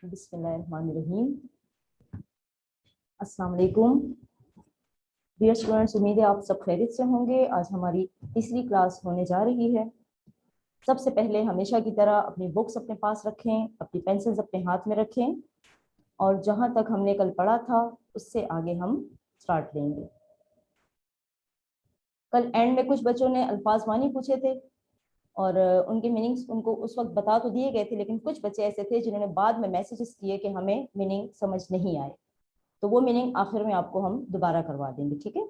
बिस्मिल्लाहिर्रहमानिर्रहीम। अस्सलाम वालेकुम डियर स्टूडेंट्स, उम्मीद है आप सब खैरियत से होंगे। आज हमारी तीसरी क्लास होने जा रही है। सबसे पहले हमेशा की तरह अपनी बुक्स अपने पास रखें, अपनी पेंसिल्स अपने हाथ में रखें और जहाँ तक हमने कल पढ़ा था उससे आगे हम स्टार्ट लेंगे। कल एंड में कुछ बच्चों ने अल्फाज मानी पूछे थे और उनके मीनिंग्स उनको उस वक्त बता तो दिए गए थे, लेकिन कुछ बच्चे ऐसे थे जिन्होंने बाद में मैसेजेस किए कि हमें मीनिंग समझ नहीं आए, तो वो मीनिंग आखिर में आपको हम दोबारा करवा देंगे। ठीक है,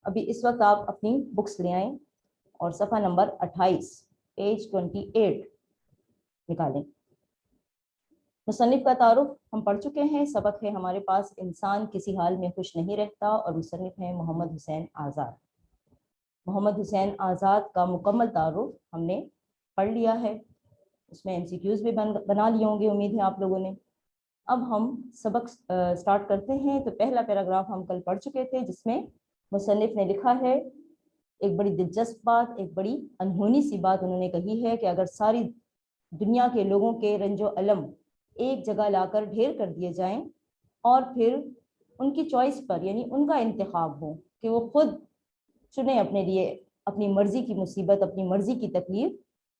अभी इस वक्त आप अपनी बुक्स ले आएं और सफ़ा नंबर 28 पेज 28 निकालें। मुसन्निफ का तारुफ हम पढ़ चुके हैं। सबक है हमारे पास इंसान किसी हाल में खुश नहीं रहता और मुसन्निफ है मोहम्मद हुसैन आज़ाद। मोहम्मद हुसैन आज़ाद का मुकम्मल तारुफ हमने पढ़ लिया है, उसमें MCQs भी बना लिए होंगे, उम्मीद है आप लोगों ने। अब हम सबक स्टार्ट करते हैं। तो पहला पैराग्राफ हम कल पढ़ चुके थे जिसमें मुसन्निफ ने लिखा है एक बड़ी दिलचस्प बात, एक बड़ी अनहोनी सी बात उन्होंने कही है कि अगर सारी दुनिया के लोगों के रंजो अलम एक जगह लाकर ढेर कर दिए जाएं और फिर उनकी चॉइस पर यानी उनका इंतखाब हो कि वो खुद चुने अपने लिए अपनी मर्जी की मुसीबत, अपनी मर्जी की तकलीफ,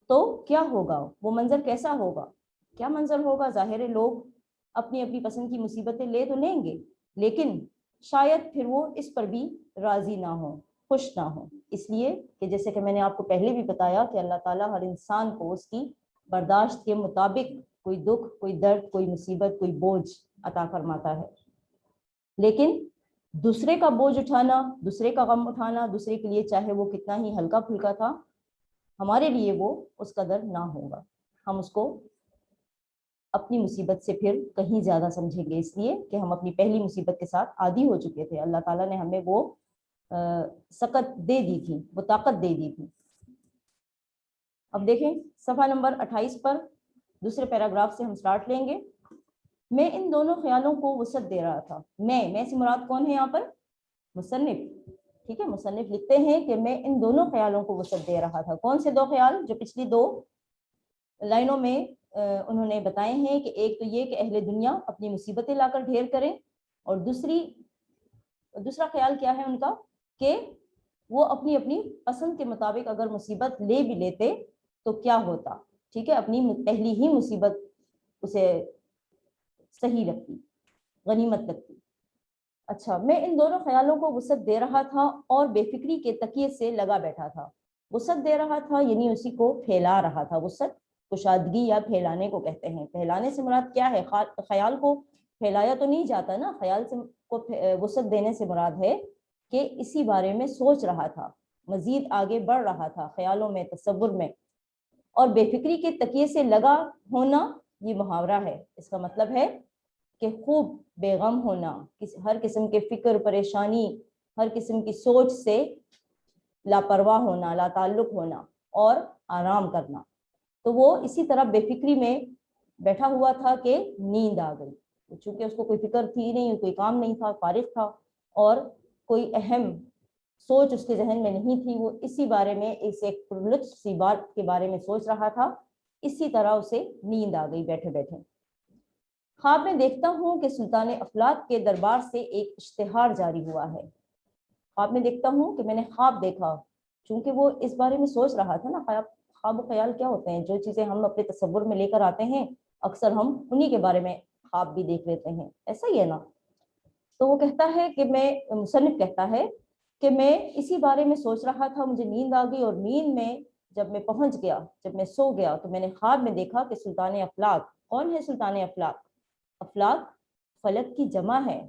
तो क्या होगा? वो मंजर कैसा होगा? क्या मंजर होगा? ज़ाहिर है लोग अपनी अपनी पसंद की मुसीबतें ले तो लेंगे, लेकिन शायद फिर वो इस पर भी राजी ना हो, खुश ना हो। इसलिए कि जैसे कि मैंने आपको पहले भी बताया कि अल्लाह ताला हर इंसान को उसकी बर्दाश्त के मुताबिक कोई दुख, कोई दर्द, कोई मुसीबत, कोई बोझ अता फरमाता है, लेकिन दूसरे का बोझ उठाना, दूसरे का गम उठाना, दूसरे के लिए चाहे वो कितना ही हल्का फुल्का था, हमारे लिए वो उस कदर ना होगा। हम उसको अपनी मुसीबत से फिर कहीं ज़्यादा समझेंगे, इसलिए कि हम अपनी पहली मुसीबत के साथ आदी हो चुके थे। अल्लाह ताला ने हमें वो सकत दे दी थी, वो ताकत दे दी थी। अब देखें सफ़ा नंबर 28 पर दूसरे पैराग्राफ से हम स्टार्ट लेंगे। मैं इन दोनों ख्यालों को वसअत दे रहा था। मैं से मुराद कौन है यहाँ पर? मुसन्निफ। ठीक है, मुसन्निफ लिखते हैं कि मैं इन दोनों ख्यालों को वसअत दे रहा था। कौन से दो ख्याल जो पिछली दो लाइनों में उन्होंने बताए हैं कि एक तो ये कि अहले दुनिया अपनी मुसीबतें लाकर ढेर करें, और दूसरा ख्याल क्या है उनका कि वो अपनी अपनी पसंद के मुताबिक अगर मुसीबत ले भी लेते तो क्या होता। ठीक है, अपनी पहली ही मुसीबत उसे सही लगती, गनीमत लगती। अच्छा, मैं इन दोनों ख्यालों को वसअत दे रहा था और बेफिक्री के तकिए से लगा बैठा था। वसअत दे रहा था यानी उसी को फैला रहा था। वसअत कुशादगी या फैलाने को कहते हैं। फैलाने से मुराद क्या है? ख्याल को फैलाया तो नहीं जाता ना, ख्याल से को वसअत देने से मुराद है कि इसी बारे में सोच रहा था, मजीद आगे बढ़ रहा था ख्यालों में, तसव्वुर में। और बेफिक्री के तकिए से लगा होना ये मुहावरा है। इसका मतलब है कि खूब बेगम होना, हर किस्म के फिक्र, परेशानी, हर किस्म की सोच से लापरवाह होना, लाताल्लुक होना और आराम करना। तो वो इसी तरह बेफिक्री में बैठा हुआ था कि नींद आ गई। चूंकि उसको कोई फिक्र थी नहीं, कोई काम नहीं था, फारिग था और कोई अहम सोच उसके जहन में नहीं थी। वो इसी बारे में एक लुत्फ सी बात के बारे में सोच रहा था। इसी तरह उसे नींद आ गई बैठे बैठे। ख्वाब में देखता हूँ कि सुल्तान अफलाक के दरबार से एक इश्तिहार जारी हुआ है। ख्वाब में देखता हूँ कि मैंने ख्वाब देखा, चूंकि वो इस बारे में सोच रहा था ना। ख्वाब ख्याल क्या होते हैं? जो चीज़ें हम अपने तसव्वुर में लेकर आते हैं अक्सर हम उन्हीं के बारे में ख्वाब भी देख लेते हैं, ऐसा ही है ना। तो वो कहता है कि मुसन्निफ कहता है कि मैं इसी बारे में सोच रहा था, मुझे नींद आ गई और नींद में जब मैं पहुंच गया, जब मैं सो गया, तो मैंने ख्वाब में देखा कि सुल्तान अफलाक। कौन है सुल्तान अफलाक? अफलाक फलक की जमा है,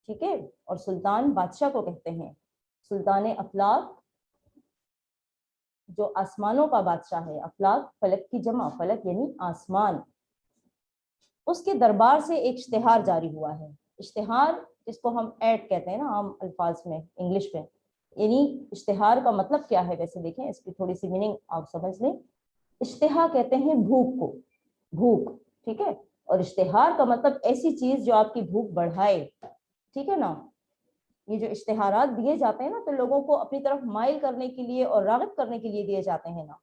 ठीक है, और सुल्तान बादशाह को कहते हैं। सुल्तान अफलाक जो आसमानों का बादशाह है, अफलाक फलक की जमा, फलक यानी आसमान। उसके दरबार से एक इश्तिहार जारी हुआ है। इश्तिहार जिसको हम ऐड कहते हैं ना आम अल्फाज में, इंग्लिश में, यानी इश्तिहार का मतलब क्या है? वैसे देखें, इसकी थोड़ी सी मीनिंग आप समझ लें। इश्तिहार कहते हैं भूख को, भूख, ठीक है, और इश्तिहार का मतलब ऐसी चीज जो आपकी भूख बढ़ाए, ठीक है ना। ये जो इश्तिहारात दिए जाते हैं ना, तो लोगों को अपनी तरफ माइल करने के लिए और राग़िब करने के लिए दिए जाते हैं ना,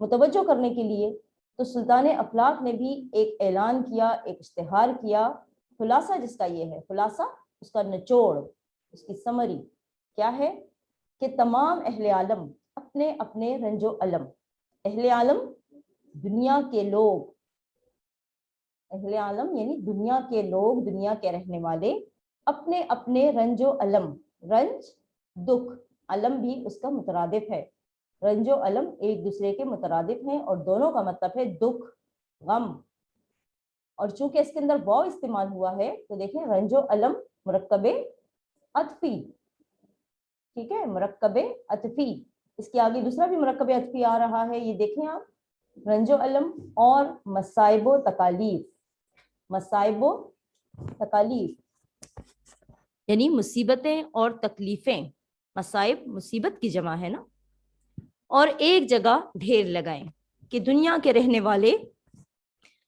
मुतवज्जो करने के लिए। تو सुल्तान अफलाक ने भी एक ऐलान किया, एक इश्तिहार किया, खुलासा जिसका ये है, खुलासा उसका निचोड़, उसकी समरी क्या है कि तमाम अहले आलम अपने अपने रंजो अलम, अहले आलम दुनिया के लोग, अहले आलम यानी दुनिया के लोग, दुनिया के रहने वाले, अपने अपने रंजो अलम, रंज दुख, अलम भी उसका मुतरादिफ है, रंजो अलम एक दूसरे के मुतरादिफ हैं और दोनों का मतलब है दुख, गम। और चूंकि इसके अंदर वाव इस्तेमाल हुआ है तो देखें रंजो अलम मुरक्कबे अतफी, ठीक है, मुरक्कबे अतफी, इसके आगे दूसरा भी मुरक्कबे अतफी आ रहा है, ये देखें आप, रंजो अलम और मसाइबो तकालीफ, मसाइबो तकालीफ यानी मुसीबतें और तकलीफें, मसाइब मुसीबत की जमा है ना, और एक जगह ढेर लगाएं कि दुनिया के रहने वाले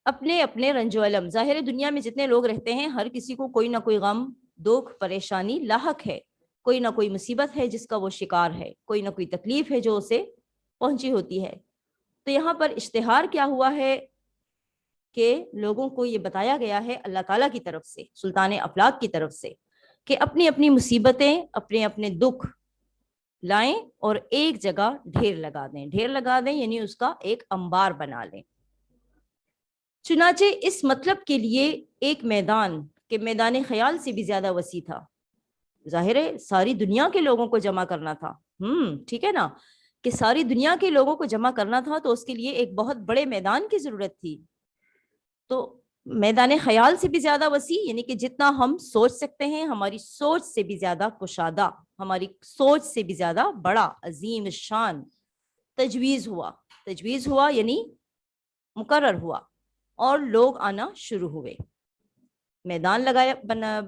अपने अपने रंजो अलम, जाहिर है दुनिया में जितने लोग रहते हैं हर किसी को कोई ना कोई गम, दुख, परेशानी लाहक है, कोई ना कोई मुसीबत है जिसका वो शिकार है, कोई ना कोई तकलीफ है जो उसे पहुंची होती है। तो यहाँ पर इश्तिहार क्या हुआ है कि लोगों को ये बताया गया है अल्लाह ताला की तरफ से, सुल्तान अफलाक की तरफ से, कि अपनी अपनी मुसीबतें, अपने अपने दुख लाएं और एक जगह ढेर लगा दें, ढेर लगा दें यानी उसका एक अंबार बना लें। चुनाचे इस मतलब के लिए एक मैदान के मैदान ख्याल से भी ज्यादा वसी था, जाहिर है सारी दुनिया के लोगों को जमा करना था, ठीक है ना, कि सारी दुनिया के लोगों को जमा करना था तो उसके लिए एक बहुत बड़े मैदान की जरूरत थी। तो मैदान ख्याल से भी ज्यादा वसी यानी कि जितना हम सोच सकते हैं, हमारी सोच से भी ज्यादा कुशादा, हमारी सोच से भी ज्यादा बड़ा, अजीम शान तजवीज़ हुआ, तजवीज़ हुआ यानी मुकर्रर हुआ और लोग आना शुरू हुए, मैदान लगाया,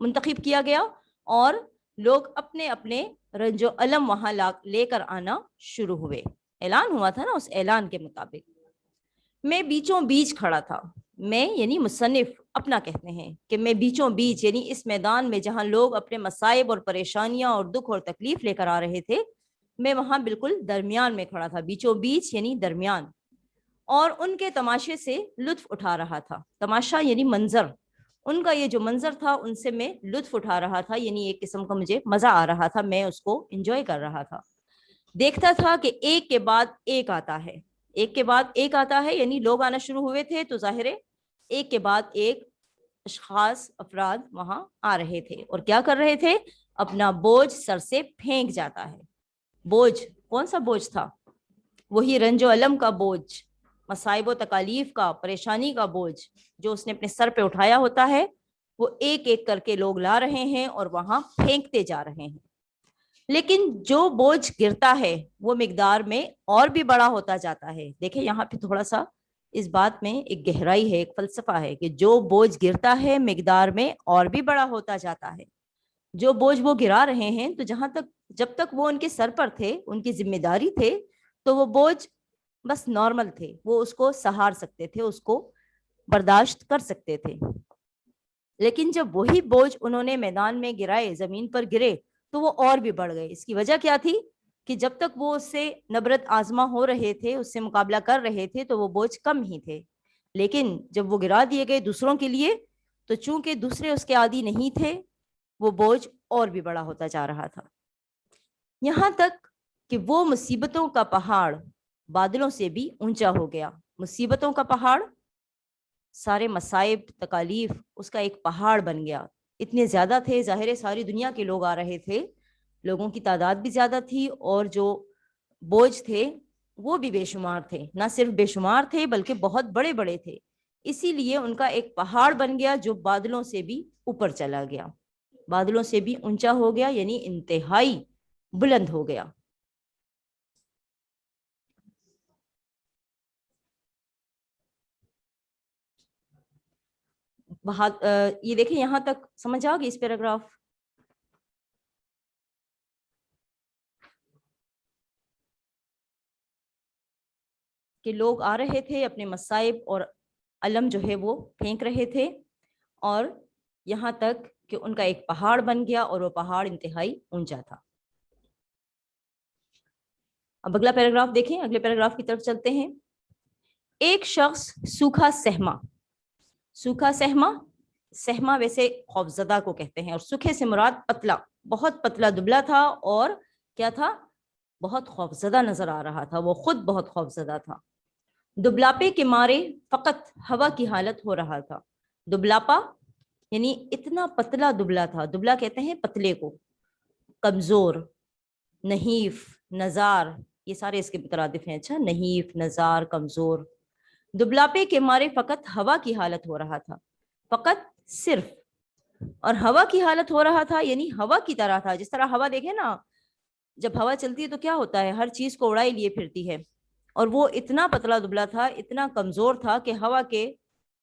मुंतखब किया गया और लोग अपने अपने रंजो अलम वहां लेकर आना शुरू हुए। ऐलान हुआ था ना, उस ऐलान के मुताबिक मैं बीचों बीच खड़ा था, मैं यानी मुसन्निफ अपना कहते हैं कि मैं बीचों बीच यानी इस मैदान में जहां लोग अपने मसाइब और परेशानियां और दुख और तकलीफ लेकर आ रहे थे, मैं वहां बिल्कुल दरमियान में खड़ा था, बीचों बीच यानी दरमियान, और उनके तमाशे से लुत्फ उठा रहा था, तमाशा यानी मंजर, उनका ये जो मंजर था उनसे मैं लुत्फ उठा रहा था, यानी एक किस्म का मुझे मजा आ रहा था, मैं उसको एंजॉय कर रहा था। देखता था कि एक के बाद एक आता है, एक के बाद एक आता है, यानी लोग आना शुरू हुए थे तो जाहिर है एक के बाद एक अशखास अफराद वहां आ रहे थे और क्या कर रहे थे, अपना बोझ सर से फेंक जाता है। बोझ कौन सा बोझ था, वही रंजो अलम का बोझ, मसाइब व तकालीफ का, परेशानी का बोझ जो उसने अपने सर पे उठाया होता है, वो एक एक करके लोग ला रहे हैं और वहां फेंकते जा रहे हैं। लेकिन जो बोझ गिरता है वो मिकदार में और भी बड़ा होता जाता है। देखिए यहाँ पे थोड़ा सा इस बात में एक गहराई है, एक फलसफा है कि जो बोझ गिरता है मिकदार में और भी बड़ा होता जाता है। जो बोझ वो गिरा रहे हैं तो जहां तक, जब तक वो उनके सर पर थे, उनकी जिम्मेदारी थे, तो वो बोझ बस नॉर्मल थे, वो उसको सहार सकते थे, उसको बर्दाश्त कर सकते थे। लेकिन जब वही बोझ उन्होंने मैदान में गिराए, जमीन पर गिरे, तो वो और भी बढ़ गए। इसकी वजह क्या थी कि जब तक वो उससे नबरत आजमा हो रहे थे, उससे मुकाबला कर रहे थे, तो वो बोझ कम ही थे, लेकिन जब वो गिरा दिए गए दूसरों के लिए, तो चूंकि दूसरे उसके आदी नहीं थे, वो बोझ और भी बड़ा होता जा रहा था, यहां तक कि वो मुसीबतों का पहाड़ बादलों से भी ऊंचा हो गया। मुसीबतों का पहाड़, सारे मसाइब तकालीफ, उसका एक पहाड़ बन गया। इतने ज्यादा थे, जाहिर है सारी दुनिया के लोग आ रहे थे, लोगों की तादाद भी ज्यादा थी और जो बोझ थे वो भी बेशुमार थे, ना सिर्फ बेशुमार थे बल्कि बहुत बड़े बड़े थे। इसीलिए उनका एक पहाड़ बन गया जो बादलों से भी ऊपर चला गया, बादलों से भी ऊंचा हो गया, यानी इंतहाई बुलंद हो गया। ये देखें, यहां तक समझ आ गई इस पैराग्राफ। कि लोग आ रहे थे अपने मसाइब और अलम जो है वो फेंक रहे थे, और यहाँ तक कि उनका एक पहाड़ बन गया और वो पहाड़ इंतहाई ऊंचा था। अब अगला पैराग्राफ देखें, अगले पैराग्राफ की तरफ चलते हैं ایک شخص सूखा सहमा, सूखा सहमा, सहमा वैसे खौफजदा को कहते हैं, और सूखे से मुराद पतला, बहुत पतला दुबला था, और क्या था, बहुत खौफजदा नजर आ रहा था, वो खुद बहुत खौफजदा था। दुबलापे के मारे फकत हवा की हालत हो रहा था। दुबलापा यानी इतना पतला दुबला था, दुबला कहते हैं पतले को, कमजोर, नहीफ, नजार, ये सारे इसके मुतरादिफ हैं। अच्छा, नहीफ, नजार, कमजोर। दुबलापे के मारे फकत हवा की हालत हो रहा था, फकत सिर्फ, और हवा की हालत हो रहा था यानी हवा की तरह था। जिस तरह हवा देखे ना, जब हवा चलती है तो क्या होता है, हर चीज को उड़ाए लिए फिरती है, और वो इतना पतला दुबला था, इतना कमजोर था कि हवा के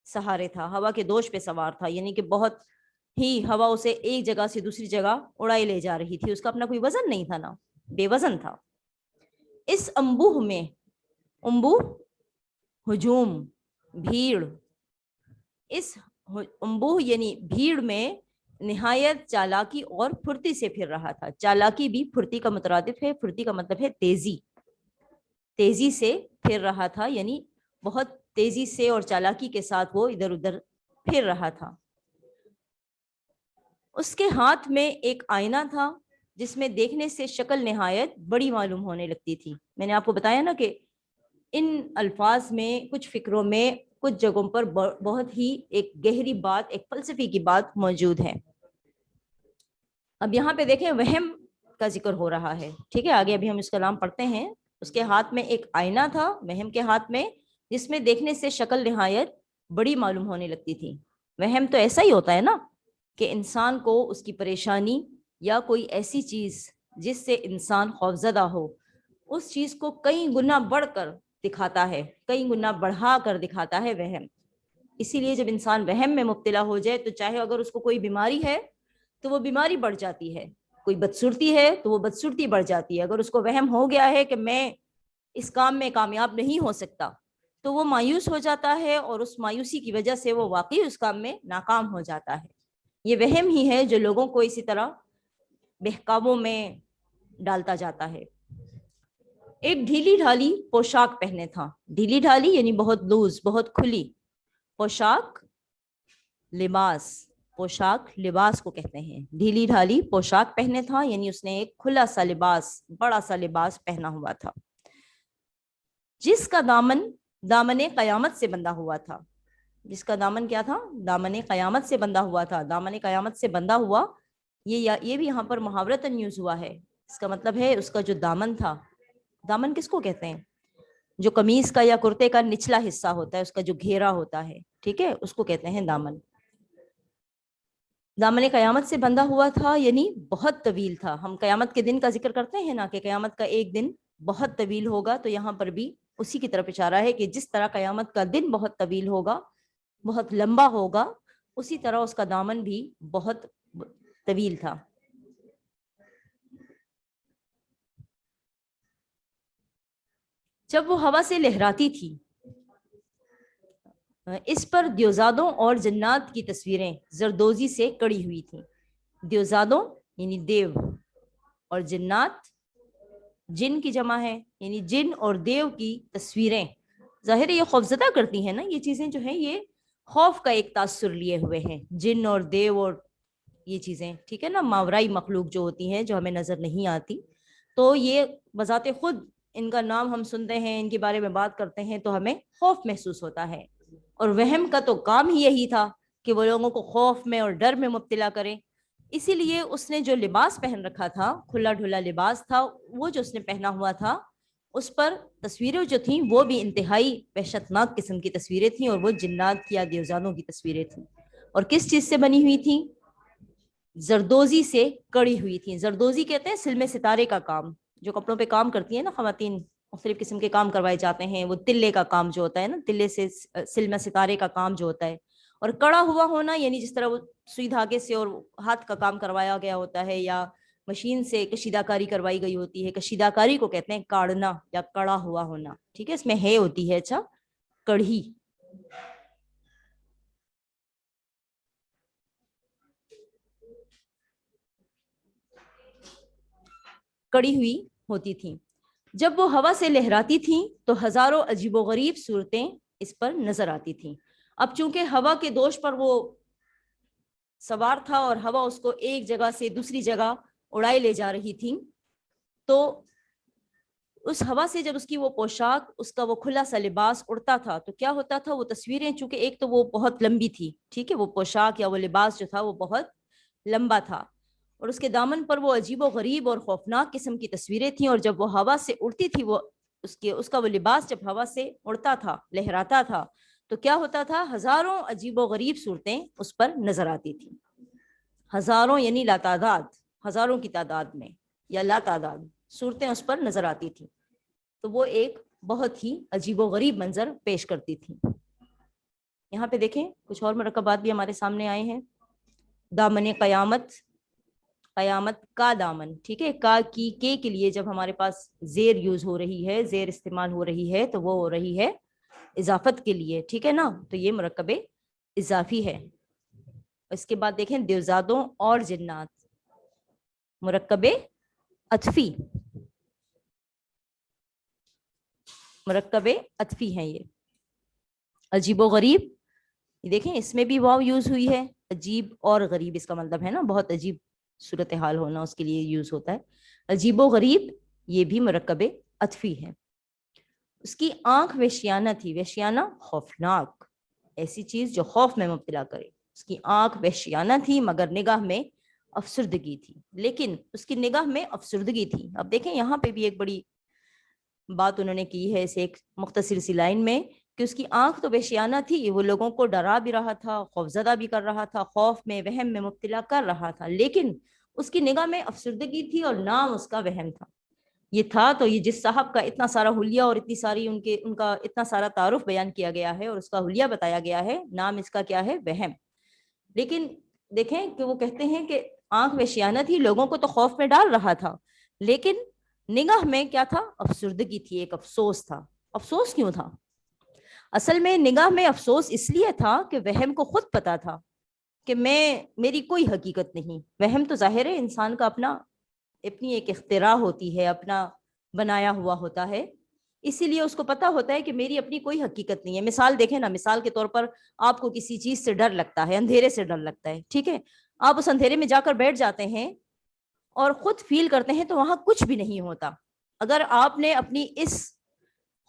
सहारे था, हवा के दोष पे सवार था, यानी कि बहुत ही हवा उसे एक जगह से दूसरी जगह उड़ाई ले जा रही थी, उसका अपना कोई वजन नहीं था ना, बेवजन था। इस अंबूह में, अंबूह हुजूम, भीड़, इस अंबूह यानी भीड़ में निहायत चालाकी और फुर्ती से फिर रहा था। चालाकी भी फुर्ती का मुतरादिफ है, फुर्ती का मतलब है तेजी, तेजी से फिर रहा था, यानी बहुत तेजी से और चालाकी के साथ वो इधर उधर फिर रहा था। उसके हाथ में एक आईना था जिसमें देखने से शक्ल निहायत बड़ी मालूम होने लगती थी। मैंने आपको बताया ना कि इन अल्फाज में, कुछ फिक्रों में, कुछ जगहों पर बहुत ही एक गहरी बात, एक फलसफी की बात मौजूद है। अब यहाँ पे देखें, वहम का जिक्र हो रहा है, ठीक है, आगे अभी हम इसका नाम पढ़ते हैं। उसके हाथ में एक आईना था, वहम के हाथ में, जिसमें देखने से शक्ल निहायत बड़ी मालूम होने लगती थी। वहम तो ऐसा ही होता है ना कि इंसान को उसकी परेशानी या कोई ऐसी चीज जिससे इंसान खौफजदा हो, उस चीज को कई गुना बढ़कर दिखाता है, कई गुना बढ़ा कर दिखाता है वहम। इसीलिए जब इंसान वहम में मुब्तला हो जाए तो चाहे अगर उसको कोई बीमारी है तो वो बीमारी बढ़ जाती है, कोई बदसूरती है तो वो बदसूरती बढ़ जाती है। अगर उसको वहम हो गया है कि मैं इस काम में कामयाब नहीं हो सकता, तो वो मायूस हो जाता है, और उस मायूसी की वजह से वो वाकई उस काम में नाकाम हो जाता है। ये वहम ही है जो लोगों को इसी तरह बहकावों में डालता जाता है। एक ढीली ढाली पोशाक पहने था, ढीली ढाली यानी बहुत लूज, बहुत खुली, पोशाक लिबास, पोशाक लिबास को कहते हैं। ढीली ढाली पोशाक पहने था यानी उसने एक खुला सा लिबास, बड़ा सा लिबास पहना हुआ था। जिसका दामन दामने कयामत से बंधा हुआ था, जिसका दामन क्या था, दामने कयामत से बंधा हुआ था। दामने कयामत से बंधा हुआ, ये भी यहाँ पर मुहावरतन यूज हुआ है। इसका मतलब है उसका जो दामन था, दामन किसको कहते हैं, जो कमीज का या कुर्ते का निचला हिस्सा होता है, उसका जो घेरा होता है, ठीक है, उसको कहते हैं दामन। दामन कयामत से बंधा हुआ था यानी बहुत तवील था। हम कयामत के दिन का जिक्र करते हैं ना कि कयामत का एक दिन बहुत तवील होगा, तो यहाँ पर भी उसी की तरफ इशारा है कि जिस तरह कयामत का दिन बहुत तवील होगा, बहुत लंबा होगा, उसी तरह उसका दामन भी बहुत तवील था। जब वो हवा से लहराती थी, इस पर द्योजादों और जन्नात की तस्वीरें जरदोजी से कड़ी हुई थी। द्योजादों यानी देव, और जन्नात जिन की जमा है, यानी जिन और देव की तस्वीरें। जाहिर है ये खौफजदा करती हैं ना, ये चीजें जो हैं ये खौफ का एक तासुर लिए हुए हैं, जिन और देव और ये चीजें, ठीक है ना, मावराई मखलूक जो होती हैं, जो हमें नजर नहीं आती, तो ये बजाते खुद इनका नाम हम सुनते हैं, इनके बारे में बात करते हैं तो हमें खौफ महसूस होता है। और वहम का तो काम ही यही था कि वो लोगों को खौफ में और डर में मुब्तला करे। इसीलिए उसने जो लिबास पहन रखा था, खुला ढुला लिबास था, वो जो उसने पहना हुआ था, उस पर तस्वीरें जो थीं वो भी इंतहाई वहशतनाक किस्म की तस्वीरें थीं, और वो जिन्नात की या देवजानों की तस्वीरें थीं। और किस चीज से बनी हुई थी, जरदोजी से कड़ी हुई थी। जरदोजी कहते हैं सिलमे सितारे का काम, जो कपड़ों पे काम करती है ना खवातीन, मुख्तलिफ किस्म के काम करवाए जाते हैं, वो तिल्ले का काम जो होता है ना, तिल्ले से सिलमे सितारे का काम जो होता है। और कड़ा हुआ होना यानी जिस तरह वो सुई धागे से और हाथ का काम करवाया गया होता है, या मशीन से कशीदाकारी करवाई गई होती है, कशीदाकारी को कहते हैं काढ़ना या कड़ा हुआ होना, ठीक है, इसमें है होती है अच्छा कढ़ी। कड़ी हुई होती थी। जब वो हवा से लहराती थी तो हजारों अजीबोगरीब सूरतें اس پر نظر آتی تھیں۔ اب چونکہ ہوا کے دوش پر وہ سوار تھا اور ہوا اس کو ایک جگہ سے دوسری جگہ اڑائے لے جا رہی تھی، تو اس ہوا سے جب اس کی وہ پوشاک، اس کا وہ کھلا سا لباس اڑتا تھا تو کیا ہوتا تھا، وہ تصویریں چونکہ ایک تو وہ بہت لمبی تھی، ٹھیک ہے، وہ پوشاک یا وہ لباس جو تھا وہ بہت لمبا تھا، اور اس کے دامن پر وہ عجیب و غریب اور خوفناک قسم کی تصویریں تھیں، اور جب وہ ہوا سے اڑتی تھی، وہ اس کا وہ لباس جب ہوا سے اڑتا تھا، لہراتا تھا، تو کیا ہوتا تھا، ہزاروں عجیب و غریب صورتیں اس پر نظر آتی تھیں۔ ہزاروں یعنی لاتعداد، ہزاروں کی تعداد میں یا لاتعداد صورتیں اس پر نظر آتی تھیں، تو وہ ایک بہت ہی عجیب و غریب منظر پیش کرتی تھی۔ یہاں پہ دیکھیں کچھ اور مرکبات بھی ہمارے سامنے آئے ہیں۔ دامن قیامت، قیامت کا دامن، ٹھیک ہے، کا کی کے لیے جب ہمارے پاس زیر یوز ہو رہی ہے، زیر استعمال ہو رہی ہے، تو وہ ہو رہی ہے اضافت کے لیے، ٹھیک ہے نا، تو یہ مرکب اضافی ہے۔ اس کے بعد دیکھیں دیوزادوں اور جنات، مرکب عطفی، مرکب عطفی ہیں یہ۔ عجیب و غریب، دیکھیں اس میں بھی واو یوز ہوئی ہے، عجیب اور غریب، اس کا مطلب ہے نا بہت عجیب صورتحال ہونا، اس کے لیے یوز ہوتا ہے عجیب و غریب، یہ بھی مرکب عطفی ہے۔ اس کی آنکھ وحشیانہ تھی، وحشیانہ خوفناک، ایسی چیز جو خوف میں مبتلا کرے۔ اس کی آنکھ وحشیانہ تھی مگر نگاہ میں افسردگی تھی، لیکن اس کی نگاہ میں افسردگی تھی۔ اب دیکھیں یہاں پہ بھی ایک بڑی بات انہوں نے کی ہے اس ایک مختصر سی لائن میں، کہ اس کی آنکھ تو وحشیانہ تھی، وہ لوگوں کو ڈرا بھی رہا تھا، خوفزدہ بھی کر رہا تھا، خوف میں وہم میں مبتلا کر رہا تھا، لیکن اس کی نگاہ میں افسردگی تھی اور نام اس کا وہم تھا۔ یہ تھا تو یہ جس صاحب کا اتنا سارا حلیہ اور اتنی ساری ان کا اتنا سارا تعارف بیان کیا گیا ہے اور اس کا حلیہ بتایا گیا ہے، نام اس کا کیا ہے، وہم۔ لیکن دیکھیں کہ وہ کہتے ہیں کہ آنکھ وحشیانہ تھی، لوگوں کو تو خوف میں ڈال رہا تھا، لیکن نگاہ میں کیا تھا، افسردگی تھی، ایک افسوس تھا۔ افسوس کیوں تھا؟ اصل میں نگاہ میں افسوس اس لیے تھا کہ وہم کو خود پتا تھا کہ میری کوئی حقیقت نہیں۔ وہم تو ظاہر ہے انسان کا اپنی ایک اختراع ہوتی ہے، اپنا بنایا ہوا ہوتا ہے، اسی لیے اس کو پتا ہوتا ہے کہ میری اپنی کوئی حقیقت نہیں ہے۔ مثال دیکھیں نا، مثال کے طور پر آپ کو کسی چیز سے ڈر لگتا ہے، اندھیرے سے ڈر لگتا ہے، ٹھیک ہے، آپ اس اندھیرے میں جا کر بیٹھ جاتے ہیں اور خود فیل کرتے ہیں تو وہاں کچھ بھی نہیں ہوتا۔ اگر آپ نے اپنی اس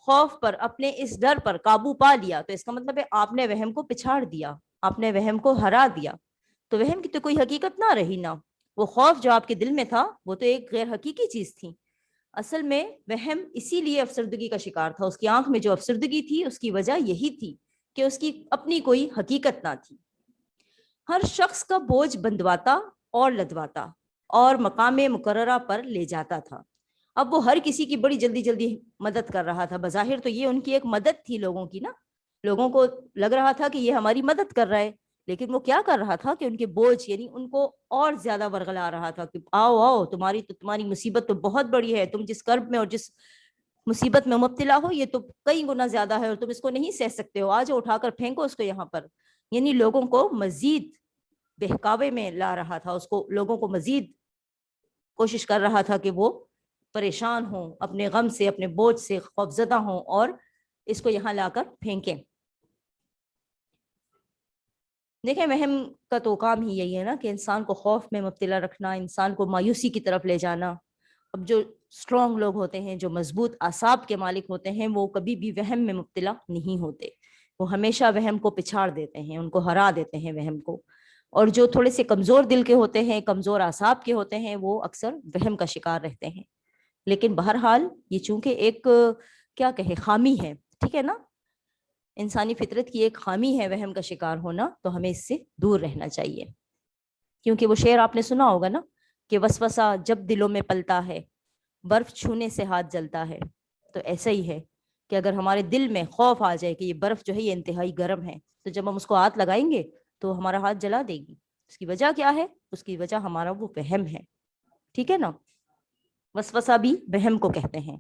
خوف پر، اپنے اس ڈر پر قابو پا لیا تو اس کا مطلب ہے آپ نے وہم کو پچھاڑ دیا، آپ نے وہم کو ہرا دیا، تو وہم کی تو کوئی حقیقت نہ رہی نا۔ وہ خوف جو آپ کے دل میں تھا وہ تو ایک غیر حقیقی چیز تھی۔ اصل میں وہم اسی لیے افسردگی کا شکار تھا، اس کی آنکھ میں جو افسردگی تھی اس کی وجہ یہی تھی کہ اس کی اپنی کوئی حقیقت نہ تھی۔ ہر شخص کا بوجھ بندواتا اور لدواتا اور مقام مقررہ پر لے جاتا تھا۔ اب وہ ہر کسی کی بڑی جلدی جلدی مدد کر رہا تھا، بظاہر تو یہ ان کی ایک مدد تھی لوگوں کی نا، لوگوں کو لگ رہا تھا کہ یہ ہماری مدد کر رہا ہے، لیکن وہ کیا کر رہا تھا کہ ان کے بوجھ یعنی ان کو اور زیادہ ورغلا رہا تھا کہ آؤ آؤ، تمہاری مصیبت تو بہت بڑی ہے، تم جس کرب میں اور جس مصیبت میں مبتلا ہو یہ تو کئی گنا زیادہ ہے اور تم اس کو نہیں سہ سکتے ہو، آج اٹھا کر پھینکو اس کو یہاں پر۔ یعنی لوگوں کو مزید بہکاوے میں لا رہا تھا، اس کو لوگوں کو مزید کوشش کر رہا تھا کہ وہ پریشان ہوں، اپنے غم سے، اپنے بوجھ سے خوفزدہ ہوں اور اس کو یہاں لا کر پھینکیں۔ دیکھیں وہم کا تو کام ہی یہی ہے نا کہ انسان کو خوف میں مبتلا رکھنا، انسان کو مایوسی کی طرف لے جانا۔ اب جو اسٹرانگ لوگ ہوتے ہیں، جو مضبوط اعصاب کے مالک ہوتے ہیں، وہ کبھی بھی وہم میں مبتلا نہیں ہوتے، وہ ہمیشہ وہم کو پچھاڑ دیتے ہیں، ان کو ہرا دیتے ہیں وہم کو۔ اور جو تھوڑے سے کمزور دل کے ہوتے ہیں، کمزور اعصاب کے ہوتے ہیں، وہ اکثر وہم کا شکار رہتے ہیں۔ لیکن بہرحال یہ چونکہ ایک کیا کہے خامی ہے، ٹھیک ہے نا، انسانی فطرت کی ایک خامی ہے وہم کا شکار ہونا، تو ہمیں اس سے دور رہنا چاہیے۔ کیونکہ وہ شعر آپ نے سنا ہوگا نا کہ وسوسہ جب دلوں میں پلتا ہے، برف چھونے سے ہاتھ جلتا ہے۔ تو ایسا ہی ہے کہ اگر ہمارے دل میں خوف آ جائے کہ یہ برف جو ہے یہ انتہائی گرم ہے، تو جب ہم اس کو ہاتھ لگائیں گے تو ہمارا ہاتھ جلا دے گی۔ اس کی وجہ کیا ہے؟ اس کی وجہ ہمارا وہ وہم ہے، ٹھیک ہے نا، وسوسہ بھی وہم کو کہتے ہیں۔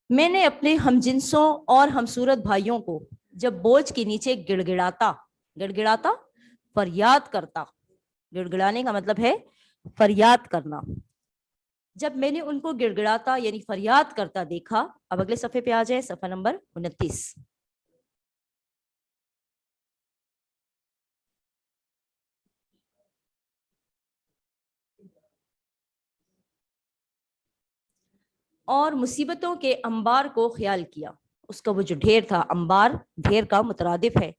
میں نے اپنے ہم جنسوں اور ہم صورت بھائیوں کو جب بوجھ کے نیچے گڑگڑاتا فریاد کرتا، گڑگڑانے کا مطلب ہے فریاد کرنا، جب میں نے ان کو گڑ گڑاتا یعنی فریاد کرتا دیکھا. اب اگلے صفحے پہ آ جائے, صفحہ نمبر 29. اور مصیبتوں کے انبار کو خیال کیا. اس کا وہ جو ڈھیر تھا, انبار ڈھیر کا مترادف ہے.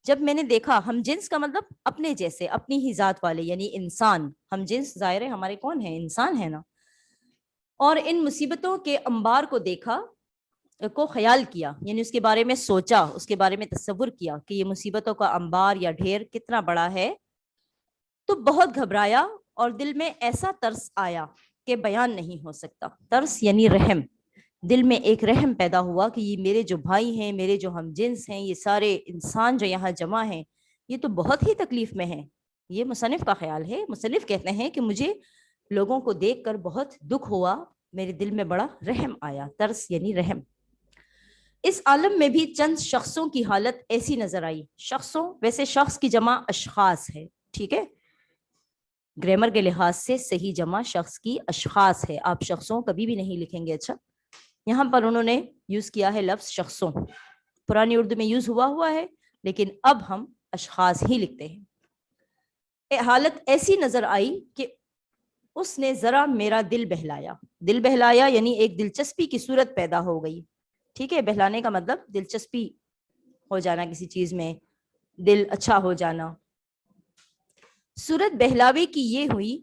جب میں نے دیکھا, ہم جنس کا مطلب اپنے جیسے, اپنی ہی ذات والے, یعنی انسان. ہم جنس ظاہر ہے ہمارے کون ہیں, انسان ہے نا. اور ان مصیبتوں کے انبار کو دیکھا, کو خیال کیا, یعنی اس کے بارے میں سوچا, اس کے بارے میں تصور کیا کہ یہ مصیبتوں کا انبار یا ڈھیر کتنا بڑا ہے, تو بہت گھبرایا اور دل میں ایسا ترس آیا کہ بیان نہیں ہو سکتا. ترس یعنی رحم. دل میں ایک رحم پیدا ہوا کہ یہ میرے جو بھائی ہیں, میرے جو ہم جنس ہیں, یہ سارے انسان جو یہاں جمع ہیں, یہ تو بہت ہی تکلیف میں ہیں. یہ مصنف کا خیال ہے. مصنف کہتے ہیں کہ مجھے لوگوں کو دیکھ کر بہت دکھ ہوا, میرے دل میں بڑا رحم آیا. ترس یعنی رحم. اس عالم میں بھی چند شخصوں کی حالت ایسی نظر آئی. شخصوں, ویسے شخص کی جمع اشخاص ہے, ٹھیک ہے, گرامر کے لحاظ سے صحیح جمع شخص کی اشخاص ہے. آپ شخصوں کبھی بھی نہیں لکھیں گے. اچھا, یہاں پر انہوں نے یوز کیا ہے لفظ شخصوں. پرانی اردو میں یوز ہوا ہے, لیکن اب ہم اشخاص ہی لکھتے ہیں. حالت ایسی نظر آئی کہ اس نے ذرا میرا دل بہلایا. دل بہلایا یعنی ایک دلچسپی کی صورت پیدا ہو گئی. ٹھیک ہے, بہلانے کا مطلب دلچسپی ہو جانا کسی چیز میں, دل اچھا ہو جانا. صورت بہلاوے کی یہ ہوئی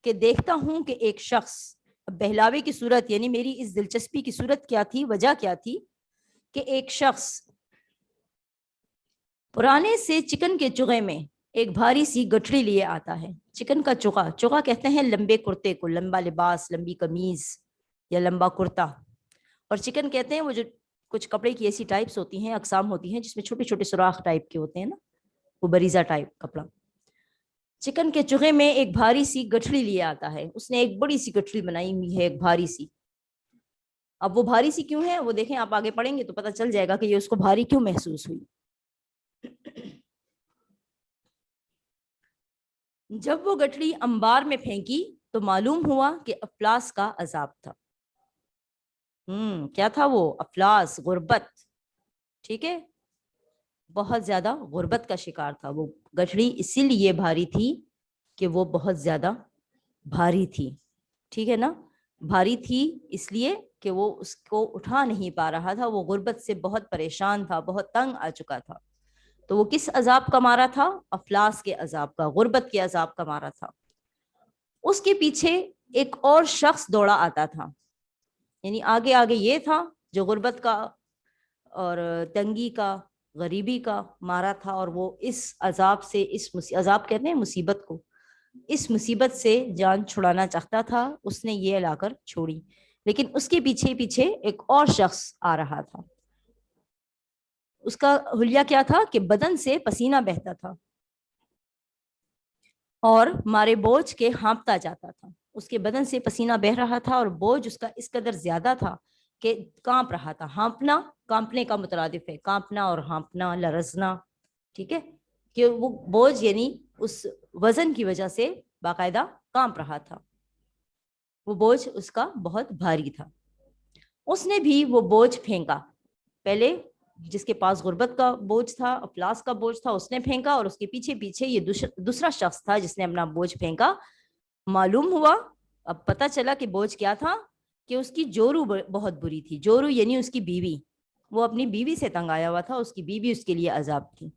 کہ دیکھتا ہوں کہ ایک شخص, بہلاوے کی صورت یعنی میری اس دلچسپی کی صورت کیا تھی, وجہ کیا تھی, کہ ایک شخص پرانے سے چکن کے چوغے میں ایک بھاری سی گٹھڑی لیے آتا ہے. چکن کا چوغا, چوغا کہتے ہیں لمبے کرتے کو, لمبا لباس, لمبی قمیض یا لمبا کرتا. اور چکن کہتے ہیں وہ جو کچھ کپڑے کی ایسی ٹائپس ہوتی ہیں, اقسام ہوتی ہیں, جس میں چھوٹے چھوٹے سوراخ ٹائپ کے ہوتے ہیں نا, وہ بریزا ٹائپ کپڑا. چکن کے چوغے میں ایک بھاری سی گٹھڑی لیے آتا ہے. اس نے ایک بڑی سی گٹھڑی بنائی ہوئی ہے, ایک بھاری سی. اب وہ بھاری سی کیوں ہے وہ دیکھیں, آپ آگے پڑھیں گے تو پتہ چل جائے گا کہ یہ اس کو بھاری کیوں محسوس ہوئی. جب وہ گٹھڑی انبار میں پھینکی تو معلوم ہوا کہ افلاس کا عذاب تھا. کیا تھا وہ؟ افلاس, غربت. ٹھیک ہے, بہت زیادہ غربت کا شکار تھا. وہ گٹھڑی اسی لیے بھاری تھی کہ وہ بہت زیادہ بھاری تھی. ٹھیک ہے نا, بھاری تھی اس لیے کہ وہ اس کو اٹھا نہیں پا رہا تھا. وہ غربت سے بہت پریشان تھا, بہت تنگ آ چکا تھا. تو وہ کس عذاب کا مارا تھا؟ افلاس کے عذاب کا, غربت کے عذاب کا مارا تھا. اس کے پیچھے ایک اور شخص دوڑا آتا تھا, یعنی آگے آگے یہ تھا جو غربت کا اور تنگی کا, غریبی کا مارا تھا, اور وہ اس عذاب سے, اس عذاب کہتے ہیں مصیبت کو, اس مصیبت سے جان چھڑانا چاہتا تھا. اس نے یہ لا کر چھوڑی, لیکن اس کے پیچھے پیچھے ایک اور شخص آ رہا تھا. اس کا حلیہ کیا تھا کہ بدن سے پسینہ بہتا تھا اور مارے بوجھ کے ہانپتا جاتا تھا. اس کے بدن سے پسینہ بہ رہا تھا اور بوجھ اس کا اس قدر زیادہ تھا کہ کانپ رہا تھا. ہانپنا کانپنے کا مترادف ہے, کانپنا اور ہانپنا, لرزنا. ٹھیک ہے, کہ وہ بوجھ یعنی اس وزن کی وجہ سے باقاعدہ کانپ رہا تھا. وہ بوجھ اس کا بہت بھاری تھا. اس نے بھی وہ بوجھ پھینکا. پہلے جس کے پاس غربت کا بوجھ تھا, افلاس کا بوجھ تھا, اس نے پھینکا, اور اس کے پیچھے پیچھے یہ دوسرا شخص تھا جس نے اپنا بوجھ پھینکا. معلوم ہوا, اب پتہ چلا کہ بوجھ کیا تھا, کہ اس کی جورو بہت بری تھی. جورو یعنی اس کی بیوی. وہ اپنی بیوی سے تنگ آیا ہوا تھا, اس کی بیوی اس کے لیے عذاب تھی.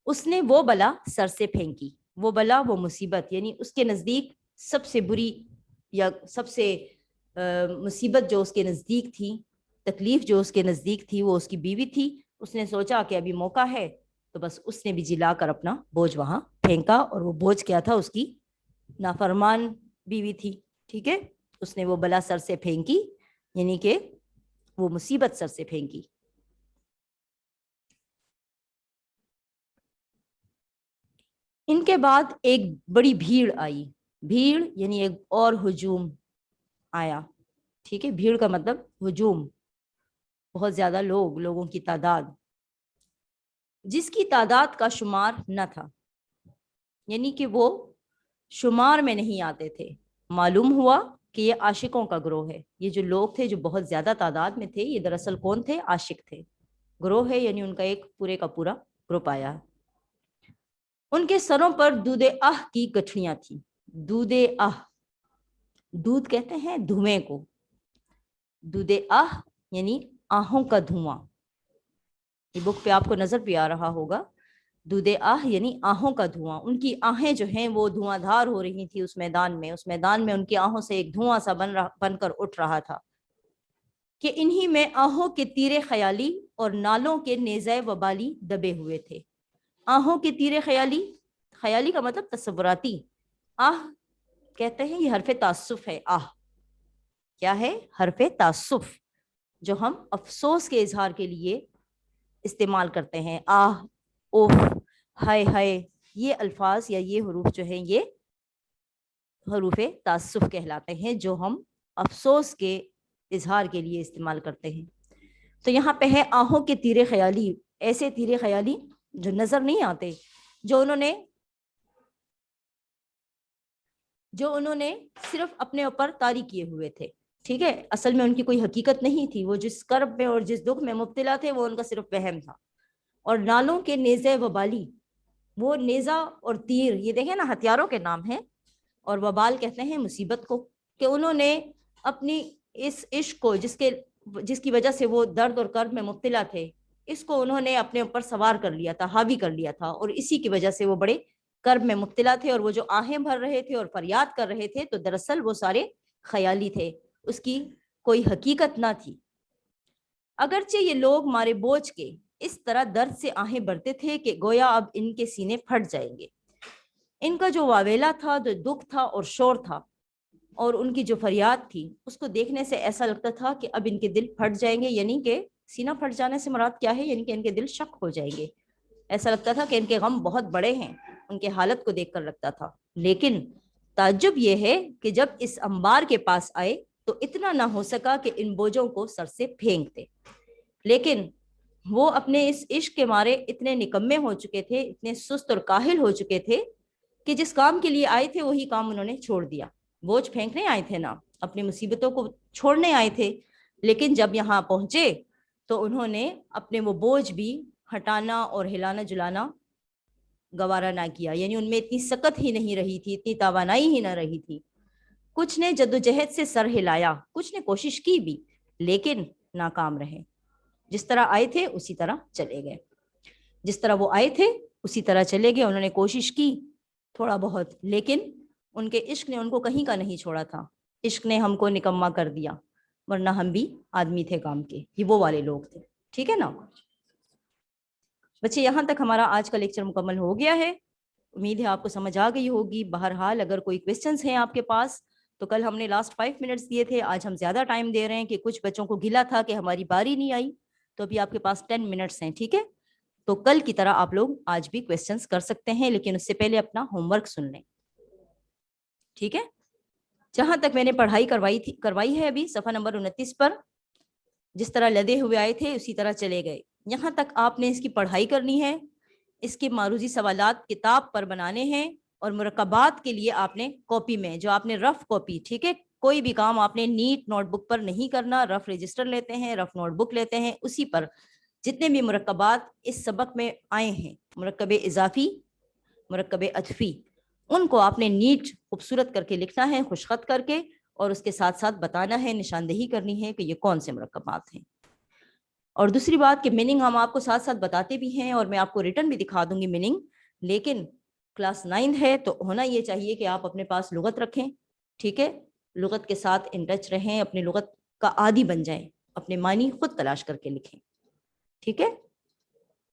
اس نے وہ بلا سر سے پھینکی. وہ بلا, وہ مصیبت, یعنی اس کے نزدیک سب سے بری یا سب سے مصیبت جو اس کے نزدیک تھی, تکلیف جو اس کے نزدیک تھی, وہ اس کی بیوی تھی. اس نے سوچا کہ ابھی موقع ہے, تو بس اس نے بھی جلا کر اپنا بوجھ وہاں پھینکا. اور وہ بوجھ کیا تھا؟ اس کی نافرمان بیوی تھی. ٹھیک ہے, اس نے وہ بلا سر سے پھینکی, یعنی کہ وہ مصیبت سر سے پھینکی. ان کے بعد ایک بڑی بھیڑ آئی. بھیڑ یعنی ایک اور ہجوم آیا. ٹھیک ہے, بھیڑ کا مطلب ہجوم, بہت زیادہ لوگوں کی تعداد, جس کی تعداد کا شمار نہ تھا, یعنی کہ وہ شمار میں نہیں آتے تھے. معلوم ہوا کہ یہ عاشقوں کا گروہ ہے. یہ جو لوگ تھے جو بہت زیادہ تعداد میں تھے، یہ دراصل کون تھے؟ عاشق تھے. گروہ ہے یعنی ان کا ایک پورے کا پورا گروپ آیا. ان کے سروں پر دودھ آہ کی گٹھڑیاں تھیں. دودھ آہ، دودھ کہتے ہیں دھوئیں کو، دودھ آہ یعنی آہوں کا دھواں. یہ بک پہ آپ کو نظر بھی آ رہا ہوگا. دودھ آہ یعنی آہوں کا دھواں. ان کی آہیں جو ہیں وہ دھواں دھار ہو رہی تھی اس میدان میں ان کی آہوں سے ایک دھواں سا بن کر اٹھ رہا تھا کہ انہی میں آہوں کے تیرے خیالی اور نالوں کے نیزہ وبالی دبے ہوئے تھے. آہوں کے تیرے خیالی، خیالی کا مطلب تصوراتی. آہ کہتے ہیں یہ حرف تعصف ہے. آہ کیا ہے؟ حرف تعصف، جو ہم افسوس کے اظہار کے لیے استعمال کرتے ہیں. آہ، اوف، ہائے ہائے، یہ الفاظ یا یہ حروف جو ہیں یہ حروف تعصف کہلاتے ہیں، جو ہم افسوس کے اظہار کے لیے استعمال کرتے ہیں. تو یہاں پہ ہے آہوں کے تیرے خیالی، ایسے تیرے خیالی جو نظر نہیں آتے، جو انہوں نے صرف اپنے اوپر طاری کیے ہوئے تھے. ٹھیک ہے، اصل میں ان کی کوئی حقیقت نہیں تھی. وہ جس کرب میں اور جس دکھ میں مبتلا تھے وہ ان کا صرف وہم تھا. اور نالوں کے نیزہ وبالی، وہ نیزہ اور تیر یہ دیکھیں نا ہتھیاروں کے نام ہیں، اور وبال کہتے ہیں مصیبت کو، کہ انہوں نے اپنی اس عشق کو جس کی وجہ سے وہ درد اور کرب میں مبتلا تھے، اس کو انہوں نے اپنے اوپر سوار کر لیا تھا، حاوی کر لیا تھا، اور اسی کی وجہ سے وہ بڑے کرب میں مبتلا تھے. اور وہ جو آہیں بھر رہے تھے اور فریاد کر رہے تھے تو دراصل وہ سارے خیالی تھے، اس کی کوئی حقیقت نہ تھی. اگرچہ یہ لوگ مارے بوجھ کے اس طرح درد سے آہیں بھرتے تھے کہ گویا اب ان کے سینے پھٹ جائیں گے. ان کا جو واویلا تھا، جو دکھ تھا اور شور تھا، اور ان کی جو فریاد تھی، اس کو دیکھنے سے ایسا لگتا تھا کہ اب ان کے دل پھٹ جائیں گے. یعنی کہ سینہ پھٹ جانے سے مراد کیا ہے؟ یعنی کہ ان کے دل شک ہو جائیں گے. ایسا لگتا تھا کہ ان کے غم بہت بڑے ہیں، ان کے حالت کو دیکھ کر لگتا تھا. لیکن تعجب یہ ہے کہ جب اس انبار کے پاس آئے تو اتنا نہ ہو سکا کہ ان بوجھوں کو سر سے پھینک دے. لیکن وہ اپنے اس عشق کے مارے اتنے نکمے ہو چکے تھے، اتنے سست اور کاہل ہو چکے تھے کہ جس کام کے لیے آئے تھے وہی کام انہوں نے چھوڑ دیا. بوجھ پھینکنے آئے تھے نا، اپنی مصیبتوں کو چھوڑنے آئے تھے، لیکن جب یہاں پہنچے تو انہوں نے اپنے وہ بوجھ بھی ہٹانا اور ہلانا جلانا گوارا نہ کیا. یعنی ان میں اتنی سکت ہی نہیں رہی تھی، اتنی توانائی ہی نہ رہی تھی. کچھ نے جدوجہد سے سر ہلایا، کچھ نے کوشش کی بھی، لیکن ناکام رہے. جس طرح آئے تھے اسی طرح چلے گئے، جس طرح وہ آئے تھے اسی طرح چلے گئے. انہوں نے کوشش کی تھوڑا بہت، لیکن ان کے عشق نے ان کو کہیں کا نہیں چھوڑا تھا. عشق نے ہم کو نکما کر دیا، ورنہ ہم بھی آدمی تھے کام کے. یہ وہ والے لوگ تھے. ٹھیک ہے نا بچے؟ یہاں تک ہمارا آج کا لیکچر مکمل ہو گیا ہے. امید ہے آپ کو سمجھ آ گئی ہوگی. بہرحال اگر کوئی کویسچنس ہیں آپ کے پاس تو کل ہم نے لاسٹ 5 منٹس دیے تھے، آج ہم زیادہ ٹائم دے رہے ہیں کہ کچھ بچوں کو گلا تھا کہ ہماری باری نہیں آئی، تو ابھی آپ کے پاس 10 منٹس ہیں. ٹھیک ہے، تو کل کی طرح آپ لوگ آج بھی کویسچنس کر سکتے ہیں، لیکن اس سے پہلے اپنا ہوم ورک سن لیں. ٹھیک ہے، جہاں تک میں نے پڑھائی کروائی ہے ابھی صفحہ نمبر 29 پر، جس طرح لدے ہوئے آئے تھے اسی طرح چلے گئے. یہاں تک آپ نے اس کی پڑھائی کرنی ہے. اس کے معروضی سوالات کتاب پر بنانے ہیں، اور مرکبات کے لیے آپ نے کاپی میں جو آپ نے رف کاپی، ٹھیک ہے، کوئی بھی کام آپ نے نیٹ نوٹ بک پر نہیں کرنا. رف رجسٹر لیتے ہیں، رف نوٹ بک لیتے ہیں، اسی پر جتنے بھی مرکبات اس سبق میں آئے ہیں، مرکب اضافی، مرکب عطفی، ان کو آپ نے نیٹ خوبصورت کر کے لکھنا ہے، خوش خط کر کے، اور اس کے ساتھ ساتھ بتانا ہے، نشاندہی کرنی ہے کہ یہ کون سے مرکبات ہیں. اور دوسری بات کہ میننگ ہم آپ کو ساتھ ساتھ بتاتے بھی ہیں، اور میں آپ کو ریٹن بھی دکھا دوں گی میننگ. لیکن کلاس 9 ہے تو ہونا یہ چاہیے کہ آپ اپنے پاس لغت رکھیں. ٹھیک ہے، لغت کے ساتھ ان ٹچ رہیں، اپنی لغت کا عادی بن جائیں، اپنے معنی خود تلاش کر کے لکھیں. ٹھیک ہے.